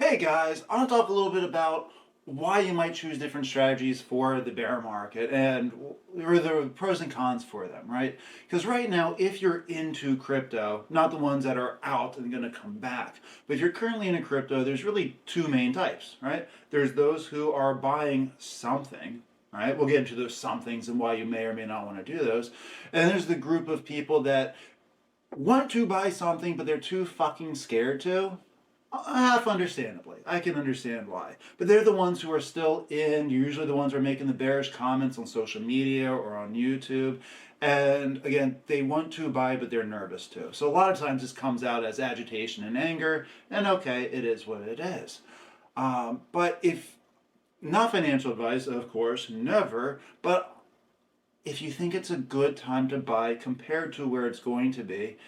Hey guys, I want to talk a little bit about why you might choose different strategies for the bear market and or the pros and cons for them, right? Because right now, if you're into crypto, not the ones that are out and going to come back, but if you're currently into crypto, there's really two main types, right? There's those who are buying something, right? We'll get into those somethings and why you may or may not want to do those. And there's the group of people that want to buy something, but they're too fucking scared to. Half understandably. I can understand why. But they're the ones who are still in, usually the ones who are making the bearish comments on social media or on YouTube. And again, they want to buy, but they're nervous too. So a lot of times this comes out as agitation and anger, and okay, it is what it is. But if, not financial advice, of course, never, but if you think it's a good time to buy compared to where it's going to be,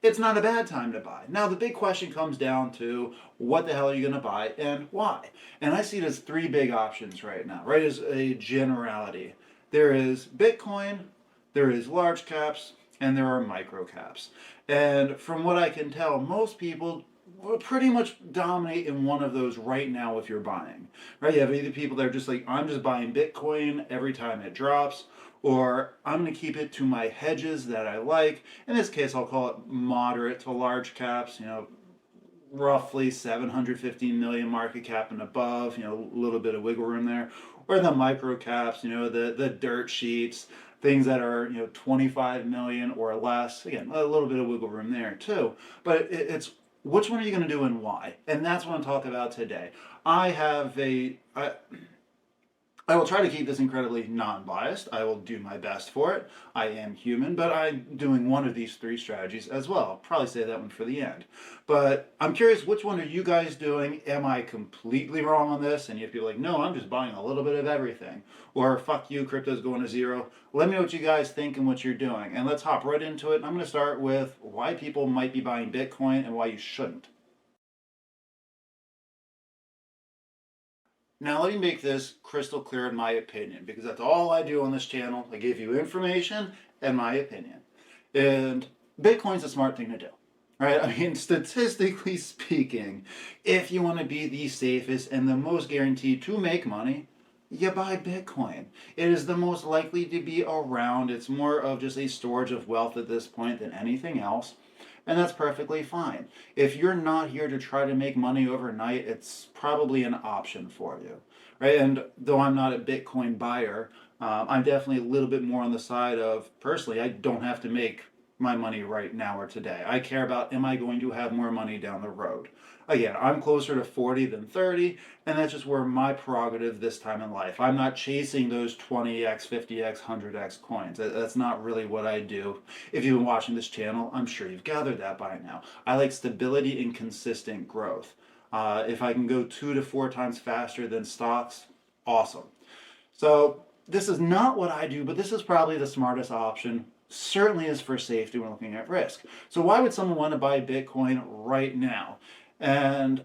it's not a bad time to buy. Now, the big question comes down to what the hell are you going to buy and why? And I see it as three big options right now, right? As a generality. There is Bitcoin, there is large caps, and there are micro caps. And from what I can tell, most people will pretty much dominate in one of those right now if you're buying. Right? You have either people that are just like, I'm just buying Bitcoin every time it drops, or I'm going to keep it to my hedges that I like. In this case, I'll call it moderate to large caps, roughly 750 million market cap and above, a little bit of wiggle room there. Or the micro caps, the dirt sheets, things that are, 25 million or less. Again, a little bit of wiggle room there too. But it's which one are you going to do and why? And that's what I'm talking about today. I will try to keep this incredibly non-biased. I will do my best for it. I am human, but I'm doing one of these three strategies as well. I'll probably say that one for the end. But I'm curious, which one are you guys doing? Am I completely wrong on this? And you have people like, no, I'm just buying a little bit of everything. Or fuck you, crypto's going to zero. Let me know what you guys think and what you're doing. And let's hop right into it. And I'm going to start with why people might be buying Bitcoin and why you shouldn't. Now let me make this crystal clear in my opinion, because that's all I do on this channel. I give you information and my opinion. And Bitcoin's a smart thing to do, right? I mean, statistically speaking, if you want to be the safest and the most guaranteed to make money, you buy Bitcoin. It is the most likely to be around. It's more of just a storage of wealth at this point than anything else. And that's perfectly fine. If you're not here to try to make money overnight, it's probably an option for you, right? And though I'm not a Bitcoin buyer, I'm definitely a little bit more on the side of, personally, I don't have to make my money right now or today. I care about, am I going to have more money down the road? Again, I'm closer to 40 than 30, and that's just where my prerogative this time in life. I'm not chasing those 20x, 50x, 100x coins. That's not really what I do. If you've been watching this channel, I'm sure you've gathered that by now. I like stability and consistent growth. If I can go 2 to 4 times faster than stocks, awesome. So this is not what I do, but this is probably the smartest option. Certainly is for safety when looking at risk. So why would someone want to buy Bitcoin right now? And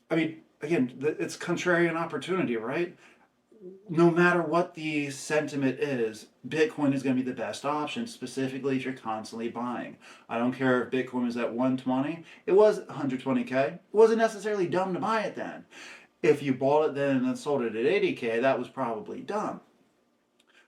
I mean, again, it's contrarian opportunity, right? No matter what the sentiment is, Bitcoin is going to be the best option, specifically if you're constantly buying. I don't care if Bitcoin was at 120, it was 120K. It wasn't necessarily dumb to buy it then. If you bought it then and then sold it at 80K, that was probably dumb.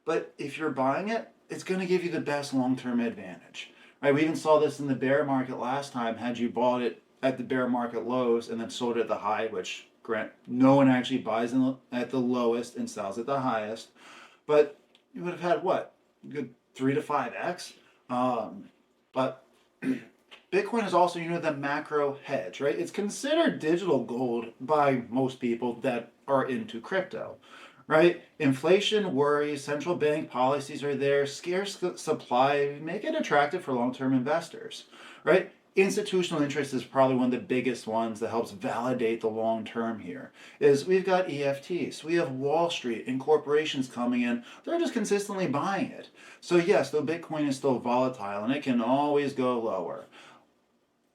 But if you're buying it, it's going to give you the best long-term advantage. Right? We even saw this in the bear market last time. Had you bought it at the bear market lows and then sold it at the high, which grant no one actually buys at the lowest and sells at the highest, but you would have had what, a good 3 to 5x. But Bitcoin is also, the macro hedge, right? It's considered digital gold by most people that are into crypto. Right? Inflation worries, central bank policies are there, scarce supply make it attractive for long-term investors. Right? Institutional interest is probably one of the biggest ones that helps validate the long term here. Is we've got EFTs, we have Wall Street and corporations coming in, they're just consistently buying it. So yes, though Bitcoin is still volatile and it can always go lower,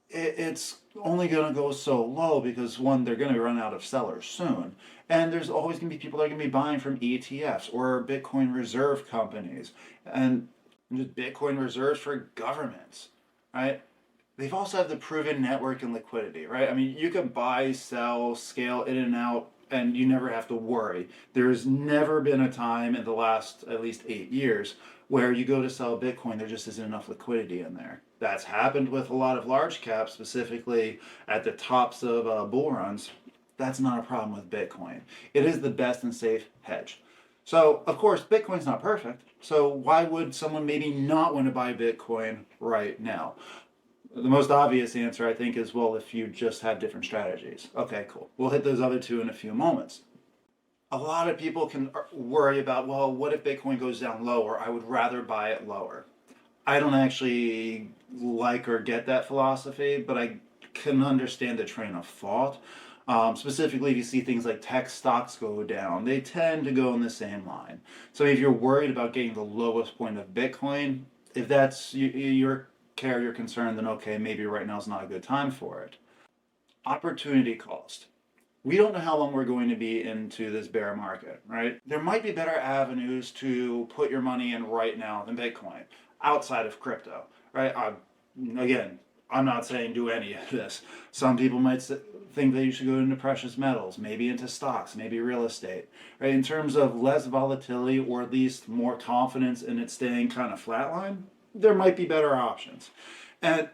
it's only going to go so low because, one, they're going to run out of sellers soon. And there's always going to be people that are going to be buying from ETFs or Bitcoin reserve companies and just Bitcoin reserves for governments, right? they've also have the proven network and liquidity, right? I mean, you can buy, sell, scale in and out, and you never have to worry. There's never been a time in the last at least 8 years where you go to sell Bitcoin, there just isn't enough liquidity in there. That's happened with a lot of large caps, specifically at the tops of bull runs. That's not a problem with Bitcoin. It is the best and safe hedge. So, of course, Bitcoin's not perfect. So, why would someone maybe not want to buy Bitcoin right now? The most obvious answer, I think, is well, if you just have different strategies. Okay, cool. We'll hit those other two in a few moments. A lot of people can worry about, well, what if Bitcoin goes down lower? I would rather buy it lower. I don't actually like or get that philosophy, but I can understand the train of thought. Specifically, if you see things like tech stocks go down, they tend to go in the same line. So if you're worried about getting the lowest point of Bitcoin, if that's your care, your concern, then okay, maybe right now is not a good time for it. Opportunity cost. We don't know how long we're going to be into this bear market, right? There might be better avenues to put your money in right now than Bitcoin outside of crypto, right? Again, I'm not saying do any of this. Some people might think that you should go into precious metals, maybe into stocks, maybe real estate, right? In terms of less volatility or at least more confidence in it staying kind of flatline, there might be better options. And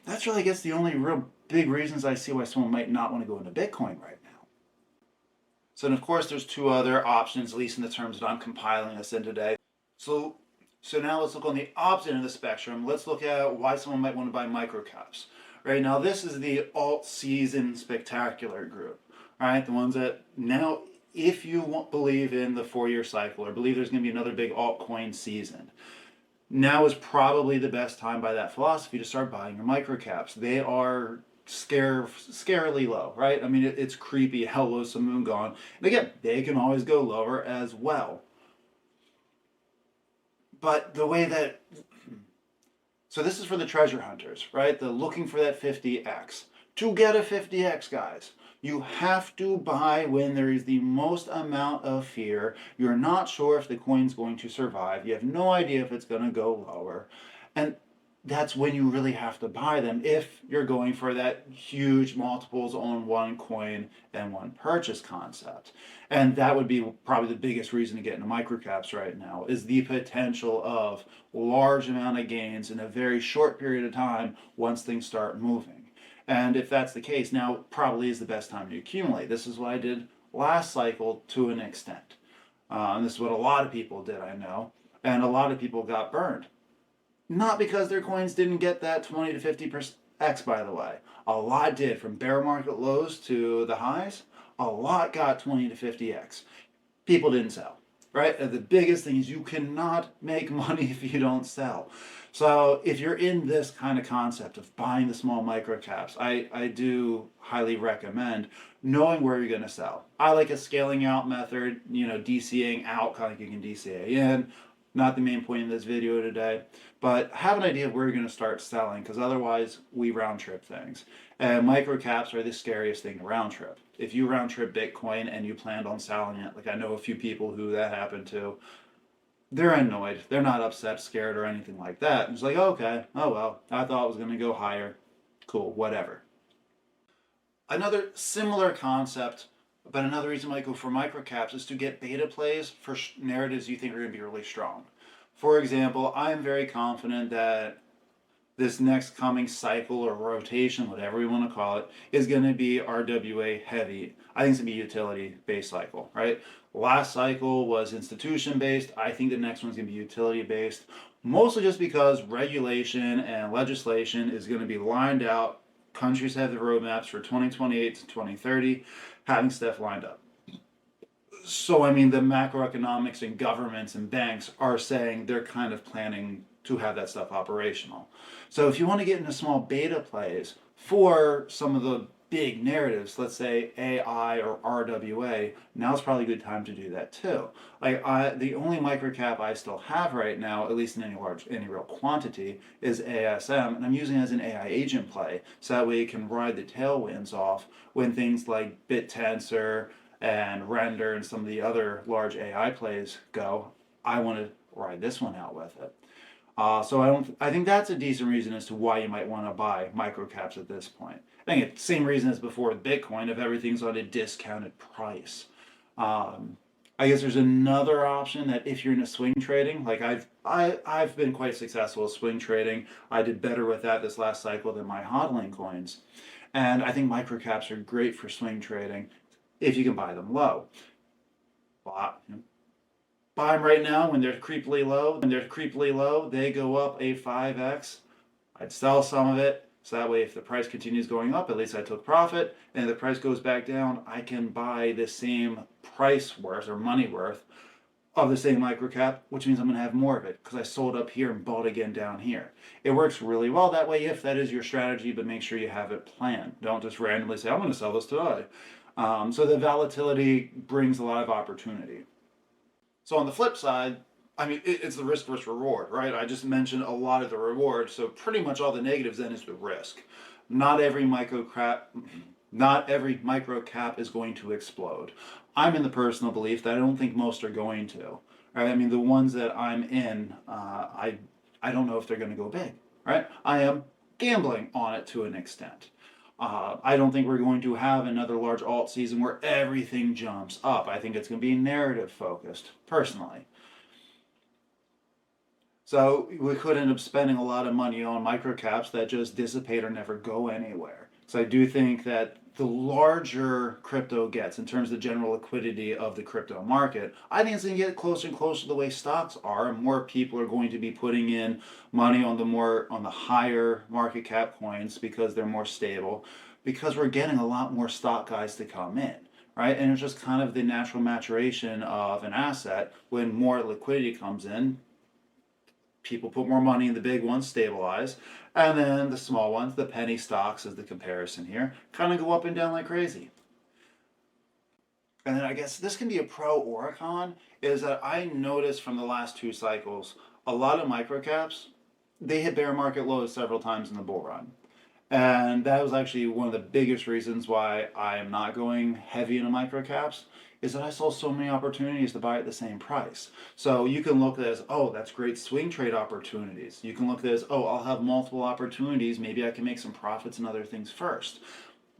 that's really, I guess, the only real big reasons I see why someone might not want to go into Bitcoin right now. So, and of course, there's two other options, at least in the terms that I'm compiling this in today. So, so now let's look on the opposite end of the spectrum. Let's look at why someone might want to buy microcaps. Right now, this is the alt season spectacular group. All right, the ones that now, if you believe in the 4-year cycle or believe there's going to be another big altcoin season, now is probably the best time by that philosophy to start buying your microcaps. They are scarily low, right? I mean, it's creepy how low some moon gone. And again, they can always go lower as well. But the way that, so this is for the treasure hunters, right? The looking for that 50x. To get a 50x, guys, you have to buy when there is the most amount of fear. You're not sure if the coin's going to survive. You have no idea if it's going to go lower. And that's when you really have to buy them if you're going for that huge multiples on one coin and one purchase concept. And that would be probably the biggest reason to get into microcaps right now is the potential of large amount of gains in a very short period of time once things start moving. And if that's the case, now probably is the best time to accumulate. This is what I did last cycle to an extent. And this is what a lot of people did, I know. And a lot of people got burned. Not because their coins didn't get that 20 to 50x, by the way. A lot did. From bear market lows to the highs, a lot got 20 to 50x. People didn't sell, right? And the biggest thing is you cannot make money if you don't sell. So if you're in this kind of concept of buying the small micro caps, I do highly recommend knowing where you're going to sell. I like a scaling out method, DCAing out, kind of like you can DCA in. Not the main point in this video today, but have an idea of where you're going to start selling, because otherwise we round trip things. And micro caps are the scariest thing to round trip. If you round trip Bitcoin and you planned on selling it, like I know a few people who that happened to, they're annoyed. They're not upset, scared, or anything like that. It's like, okay, oh well, I thought it was going to go higher. Cool, whatever. Another similar concept, but another reason I might go for microcaps is to get beta plays for narratives you think are going to be really strong. For example, I am very confident that this next coming cycle or rotation, whatever we want to call it, is going to be RWA heavy. I think it's going to be utility based cycle, right? Last cycle was institution based. I think the next one's going to be utility based, mostly just because regulation and legislation is going to be lined out. Countries have the roadmaps for 2028 to 2030, having stuff lined up. So, I mean, the macroeconomics and governments and banks are saying they're kind of planning to have that stuff operational. So if you want to get into small beta plays for some of the big narratives, let's say AI or RWA, now's probably a good time to do that too. The only microcap I still have right now, at least in any real quantity, is ASM, and I'm using it as an AI agent play, so that way it can ride the tailwinds off when things like BitTensor and Render and some of the other large AI plays go. I want to ride this one out with it. So I think that's a decent reason as to why you might want to buy microcaps at this point. I think it's the same reason as before with Bitcoin if everything's on a discounted price. Um, I guess there's another option that if you're into swing trading, like I've been quite successful with swing trading. I did better with that this last cycle than my hodling coins. And I think microcaps are great for swing trading if you can buy them low. But, buy them right now when they're creepily low. When they're creepily low, they go up a 5x. I'd sell some of it. So that way, if the price continues going up, at least I took profit. And if the price goes back down, I can buy the same price worth or money worth of the same microcap, which means I'm going to have more of it because I sold up here and bought again down here. It works really well that way if that is your strategy, but make sure you have it planned. Don't just randomly say, I'm going to sell this today. So the volatility brings a lot of opportunity. So on the flip side, I mean, it's the risk versus reward, right? I just mentioned a lot of the rewards, so pretty much all the negatives then is the risk. Not every not every micro cap is going to explode. I'm in the personal belief that I don't think most are going to. Right? I mean, the ones that I'm in, I don't know if they're going to go big. Right? I am gambling on it to an extent. I don't think we're going to have another large alt season where everything jumps up. I think it's going to be narrative focused, personally. So we could end up spending a lot of money on microcaps that just dissipate or never go anywhere. So I do think that the larger crypto gets in terms of the general liquidity of the crypto market, I think it's going to get closer and closer to the way stocks are, and more people are going to be putting in money on the higher market cap coins because they're more stable, because we're getting a lot more stock guys to come in. Right? And it's just kind of the natural maturation of an asset. When more liquidity comes in, people put more money in the big ones, stabilize, and then the small ones, the penny stocks is the comparison here, kind of go up and down like crazy. And then I guess this can be a pro or a con, is that I noticed from the last two cycles, a lot of microcaps, they hit bear market lows several times in the bull run. And that was actually one of the biggest reasons why I am not going heavy into microcaps, is that I saw so many opportunities to buy at the same price. So you can look at it as, oh, that's great swing trade opportunities. You can look at it as, oh, I'll have multiple opportunities. Maybe I can make some profits and other things first.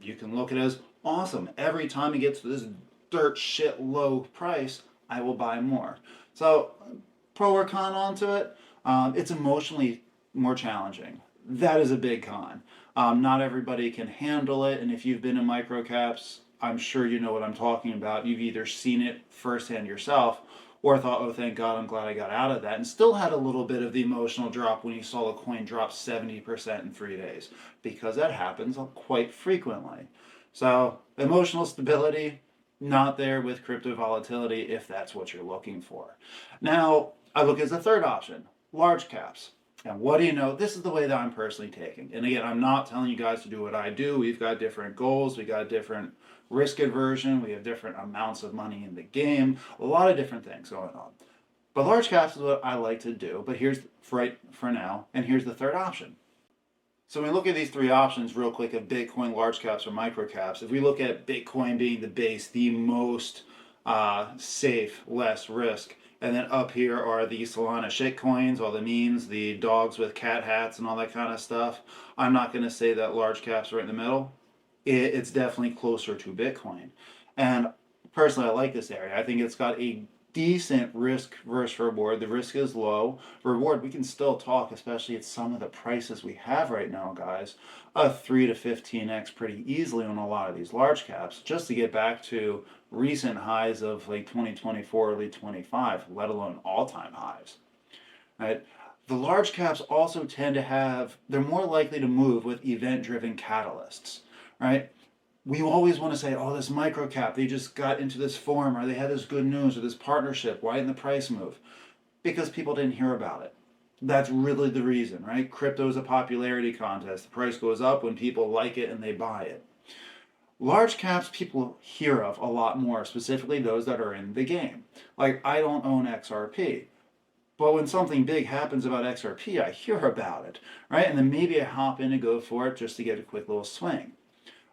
You can look at it as, awesome, every time it gets to this dirt shit low price, I will buy more. So pro or con onto it, it's emotionally more challenging. That is a big con. Not everybody can handle it, and if you've been in microcaps, I'm sure you know what I'm talking about. You've either seen it firsthand yourself or thought, oh, thank God, I'm glad I got out of that, and still had a little bit of the emotional drop when you saw a coin drop 70% in 3 days, because that happens quite frequently. So emotional stability, not there with crypto volatility if that's what you're looking for. Now, I look at the third option, large caps. And what do you know? This is the way that I'm personally taking. And again, I'm not telling you guys to do what I do. We've got different goals. We got different risk aversion. We have different amounts of money in the game. A lot of different things going on. But large caps is what I like to do. But here's right for now. And here's the third option. So when we look at these three options real quick of Bitcoin, large caps, or micro caps, if we look at Bitcoin being the base, the most safe, less risk, and then up here are the Solana shitcoins, all the memes, the dogs with cat hats and all that kind of stuff. I'm not going to say that large caps are right in the middle. It's definitely closer to Bitcoin. And personally, I like this area. I think it's got a decent risk versus reward. The risk is low. Reward, we can still talk, especially at some of the prices we have right now, guys, a 3 to 15x pretty easily on a lot of these large caps, just to get back to recent highs of like 2024, early 25, let alone all-time highs. Right? The large caps also tend to have, they're more likely to move with event-driven catalysts, right? We always want to say, oh, this micro cap, they just got into this forum, or they had this good news, or this partnership. Why didn't the price move? Because people didn't hear about it. That's really the reason, right? Crypto is a popularity contest. The price goes up when people like it and they buy it. Large caps people hear of a lot more, specifically those that are in the game. Like, I don't own XRP. But when something big happens about XRP, I hear about it, right? And then maybe I hop in and go for it just to get a quick little swing.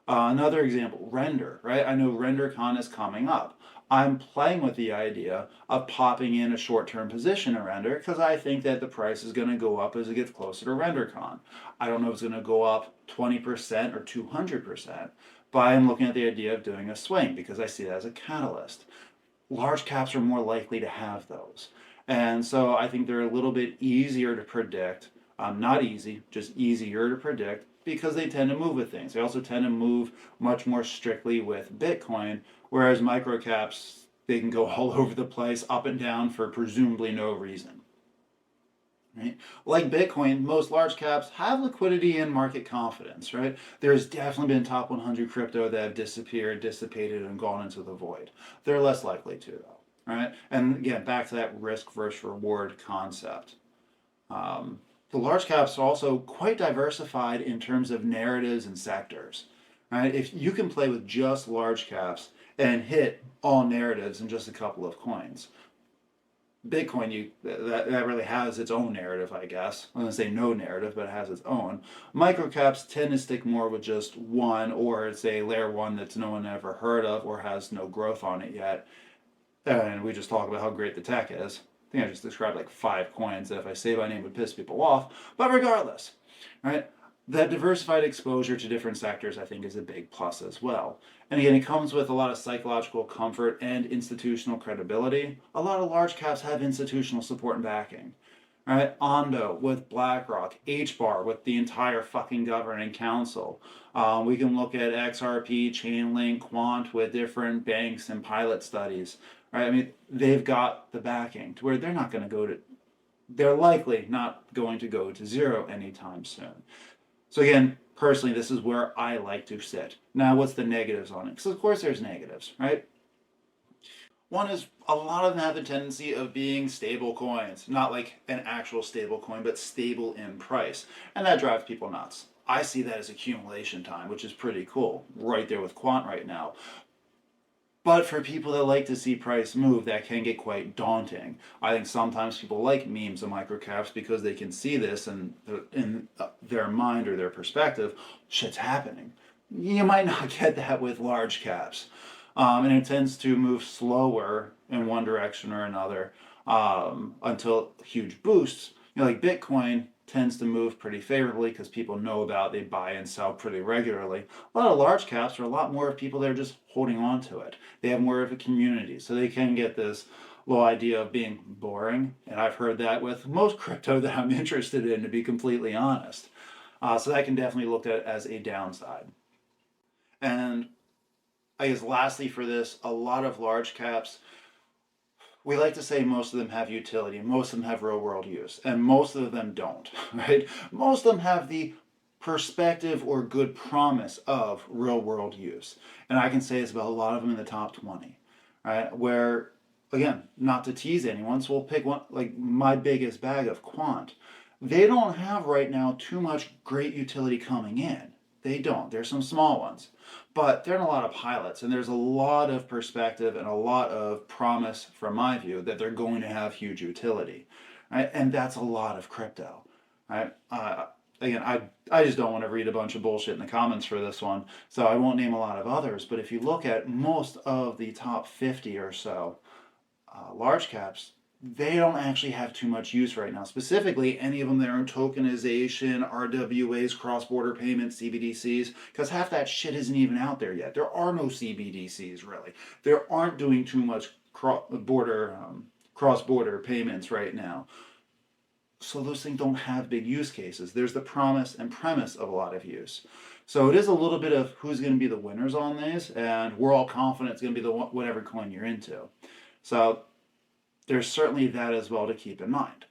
Another example, render, right? I know RenderCon is coming up. I'm playing with the idea of popping in a short-term position in render because I think that the price is going to go up as it gets closer to RenderCon. I don't know if it's going to go up 20% or 200%, but I'm looking at the idea of doing a swing because I see it as a catalyst. Large caps are more likely to have those. And so I think they're a little bit easier to predict. Not easy, just easier to predict because they tend to move with things. They also tend to move much more strictly with Bitcoin, whereas microcaps, they can go all over the place, up and down for presumably no reason. Right? Like Bitcoin, most large caps have liquidity and market confidence, right? There's definitely been top 100 crypto that have disappeared, dissipated, and gone into the void. They're less likely to, though, right? And again, back to that risk versus reward concept. The large caps are also quite diversified in terms of narratives and sectors, right? If you can play with just large caps and hit all narratives in just a couple of coins, Bitcoin, that really has its own narrative, I guess. I'm going to say no narrative, but it has its own. Microcaps tend to stick more with just one, or it's a layer one that's no one ever heard of or has no growth on it yet. And we just talk about how great the tech is. I think I just described like 5 coins that if I say by name would piss people off. But regardless, right? That diversified exposure to different sectors, I think, is a big plus as well. And again, it comes with a lot of psychological comfort and institutional credibility. A lot of large caps have institutional support and backing. Right? Ondo with BlackRock, Hbar with the entire fucking governing council. We can look at XRP, Chainlink, Quant with different banks and pilot studies. Right? I mean, they've got the backing to where they're not going to go to, they're likely not going to go to zero anytime soon. So again, personally, this is where I like to sit. Now, what's the negatives on it? Because of course there's negatives, right? One is a lot of them have the tendency of being stable coins, not like an actual stable coin, but stable in price. And that drives people nuts. I see that as accumulation time, which is pretty cool, right there with Quant right now. But for people that like to see price move, that can get quite daunting. I think sometimes people like memes of microcaps because they can see this and in their mind or their perspective, shit's happening. You might not get that with large caps. And it tends to move slower in one direction or another until huge boosts. You know, like Bitcoin tends to move pretty favorably because people know about, they buy and sell pretty regularly. A lot of large caps are a lot more of people that are just holding on to it. They have more of a community, so they can get this little idea of being boring. And I've heard that with most crypto that I'm interested in, to be completely honest. So that can definitely look at as a downside. And I guess lastly for this, a lot of large caps, we like to say most of them have utility, most of them have real world use, and most of them don't, right? Most of them have the perspective or good promise of real world use. And I can say it's about a lot of them in the top 20, right? Where, again, not to tease anyone, so we'll pick one, like my biggest bag of Quant. They don't have right now too much great utility coming in. They don't. There's some small ones. But they're in a lot of pilots, and there's a lot of perspective and a lot of promise, from my view, that they're going to have huge utility. Right? And that's a lot of crypto. Right? Again, I just don't want to read a bunch of bullshit in the comments for this one, so I won't name a lot of others. But if you look at most of the top 50 or so large caps, they don't actually have too much use right now. Specifically, any of them that are in tokenization, RWAs, cross-border payments, CBDCs, because half that shit isn't even out there yet. There are no CBDCs, really. There aren't doing too much cross-border payments right now. So those things don't have big use cases. There's the promise and premise of a lot of use. So it is a little bit of who's going to be the winners on these, and we're all confident it's going to be the whatever coin you're into. So there's certainly that as well to keep in mind.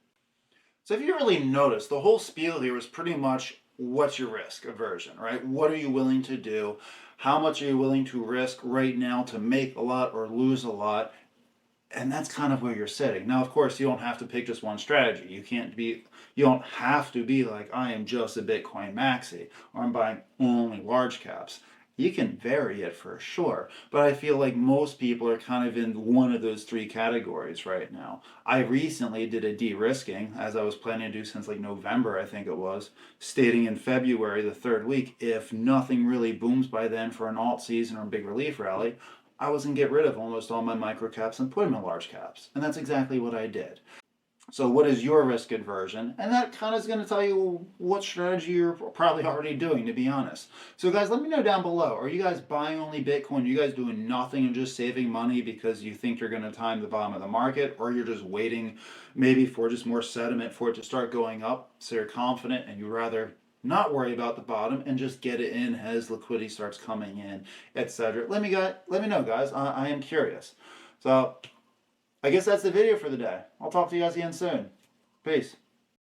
So if you really notice, the whole spiel here was pretty much what's your risk aversion, right? What are you willing to do? How much are you willing to risk right now to make a lot or lose a lot? And that's kind of where you're sitting. Now, of course, you don't have to pick just one strategy. You don't have to be like, I am just a Bitcoin maxi, or I'm buying only large caps. You can vary it for sure, but I feel like most people are kind of in one of those three categories right now. I recently did a de-risking, as I was planning to do since like November, I think it was, stating in February, the third week, if nothing really booms by then for an alt season or a big relief rally, I was going to get rid of almost all my micro caps and put them in large caps. And that's exactly what I did. So what is your risk aversion? And that kind of is going to tell you what strategy you're probably already doing, to be honest. So guys, let me know down below. Are you guys buying only Bitcoin? Are you guys doing nothing and just saving money because you think you're going to time the bottom of the market? Or you're just waiting maybe for just more sediment for it to start going up so you're confident and you rather not worry about the bottom and just get it in as liquidity starts coming in, etc. Let me know, guys. I am curious. So I guess that's the video for the day. I'll talk to you guys again soon. Peace.